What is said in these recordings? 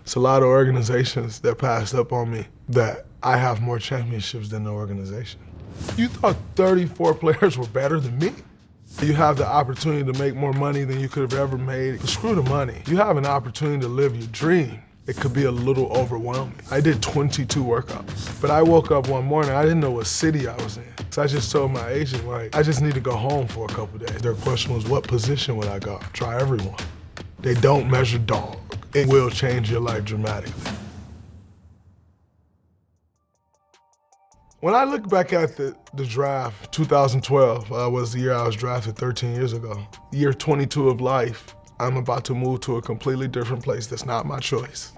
It's a lot of organizations that passed up on me that I have more championships than the organization. You thought 34 players were better than me? You have the opportunity to make more money than you could have ever made. Screw the money. You have an opportunity to live your dream. It could be a little overwhelming. I did 22 workouts, but I woke up one morning, I didn't know what city I was in. So I just told my agent, I just need to go home for a couple days. Their question was, what position would I go? Try everyone. They don't measure dog. It will change your life dramatically. When I look back at the draft, 2012 was the year I was drafted 13 years ago. Year 22 of life, I'm about to move to a completely different place that's not my choice,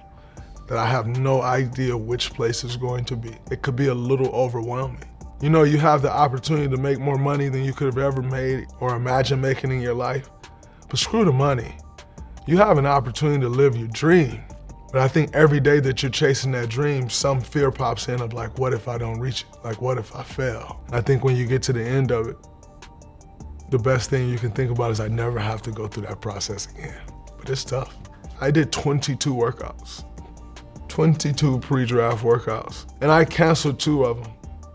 that I have no idea which place is going to be. It could be a little overwhelming. You know, you have the opportunity to make more money than you could have ever made or imagine making in your life, but screw the money. You have an opportunity to live your dream. But I think every day that you're chasing that dream, some fear pops in of what if I don't reach it? What if I fail? I think when you get to the end of it, the best thing you can think about is I never have to go through that process again. But it's tough. I did 22 workouts, 22 pre-draft workouts, and I canceled 2 of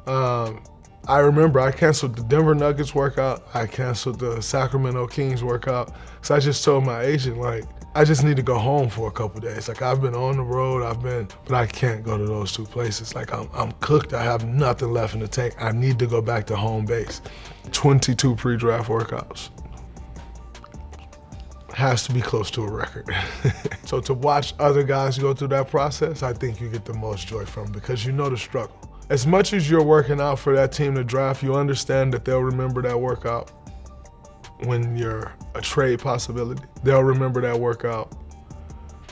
them. I remember I canceled the Denver Nuggets workout, I canceled the Sacramento Kings workout, so I just told my agent, I just need to go home for a couple days. I've been on the road, but I can't go to those 2 places. I'm cooked, I have nothing left in the tank. I need to go back to home base. 22 pre-draft workouts. Has to be close to a record. So to watch other guys go through that process, I think you get the most joy from, because you know the struggle. As much as you're working out for that team to draft, you understand that they'll remember that workout when you're a trade possibility. They'll remember that workout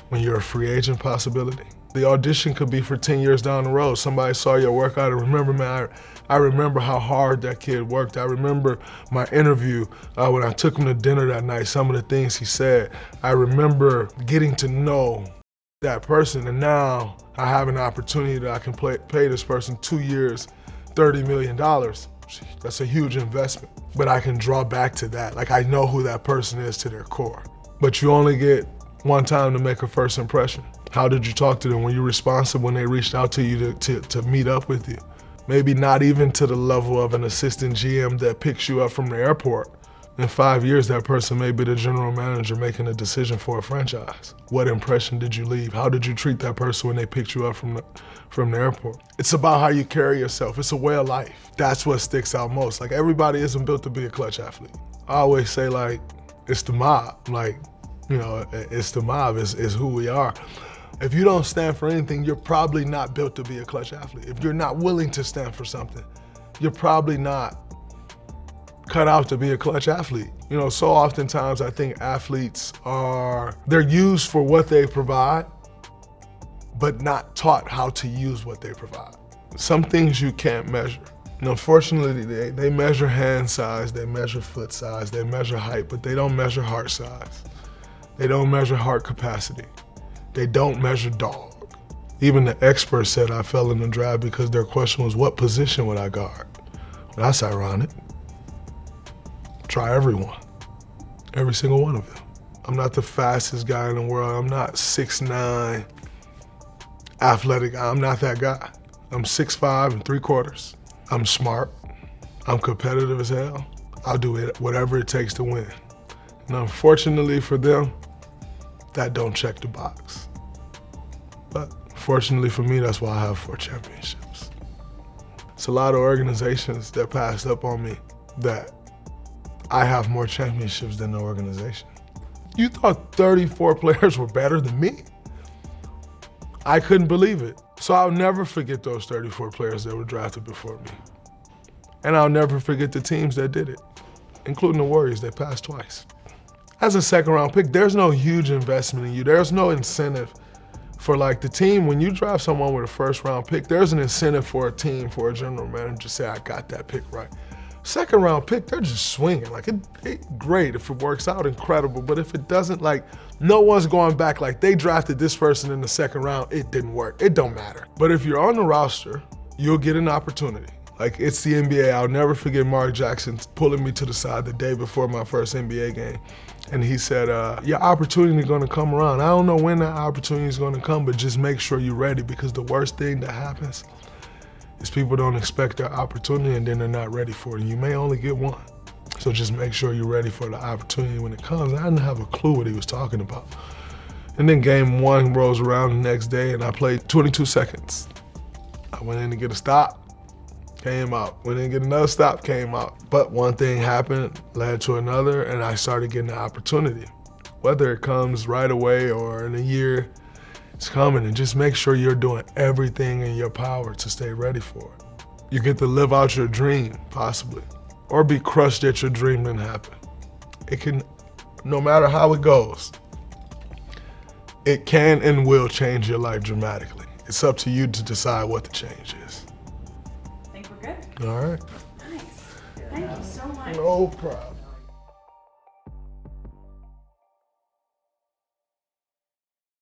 when you're a free agent possibility. The audition could be for 10 years down the road. Somebody saw your workout and remember, man, I remember how hard that kid worked. I remember my interview when I took him to dinner that night, some of the things he said. I remember getting to know that person, and now I have an opportunity that I can pay this person 2 years, $30 million. That's a huge investment, but I can draw back to that. I know who that person is to their core. But you only get one time to make a first impression. How did you talk to them? Were you responsive when they reached out to you to meet up with you? Maybe not even to the level of an assistant GM that picks you up from the airport. In 5 years, that person may be the general manager making a decision for a franchise. What impression did you leave? How did you treat that person when they picked you up from the airport? It's about how you carry yourself. It's a way of life. That's what sticks out most. Everybody isn't built to be a clutch athlete. I always say it's the mob. It's the mob, it's who we are. If you don't stand for anything, you're probably not built to be a clutch athlete. If you're not willing to stand for something, you're probably not cut out to be a clutch athlete. So oftentimes I think athletes they're used for what they provide, but not taught how to use what they provide. Some things you can't measure. Unfortunately, they measure hand size, they measure foot size, they measure height, but they don't measure heart size. They don't measure heart capacity. They don't measure dog. Even the experts said I fell in the draft because their question was, what position would I guard? Well, that's ironic. Try everyone, every single one of them. I'm not the fastest guy in the world. I'm not 6'9", athletic. I'm not that guy. I'm 6'5" ¾ I'm smart. I'm competitive as hell. I'll do whatever it takes to win. And unfortunately for them, that don't check the box. But fortunately for me, that's why I have 4 championships. It's a lot of organizations that passed up on me that I have more championships than the organization. You thought 34 players were better than me? I couldn't believe it. So I'll never forget those 34 players that were drafted before me. And I'll never forget the teams that did it, including the Warriors that passed twice. As a 2nd round pick, there's no huge investment in you. There's no incentive for the team. When you draft someone with a 1st round pick, there's an incentive for a team, for a general manager to say, I got that pick right. 2nd round pick, they're just swinging. Great, if it works out, incredible. But if it doesn't, no one's going back they drafted this person in the 2nd round, it didn't work. It don't matter. But if you're on the roster, you'll get an opportunity. Like, it's the NBA. I'll never forget Mark Jackson pulling me to the side the day before my first NBA game. And he said, your opportunity is gonna come around. I don't know when that opportunity is gonna come, but just make sure you're ready, because the worst thing that happens is people don't expect their opportunity and then they're not ready for it. You may only get one. So just make sure you're ready for the opportunity when it comes. I didn't have a clue what he was talking about. And then game one rolls around the next day and I played 22 seconds. I went in to get a stop, came out. Went in to get another stop, came out. But one thing happened, led to another, and I started getting the opportunity. Whether it comes right away or in a year, it's coming. And just make sure you're doing everything in your power to stay ready for it. You get to live out your dream, possibly, or be crushed that your dream didn't happen. It can, no matter how it goes, it can and will change your life dramatically. It's up to you to decide what the change is. I think we're good. All right. Nice. Thank you so much. No problem.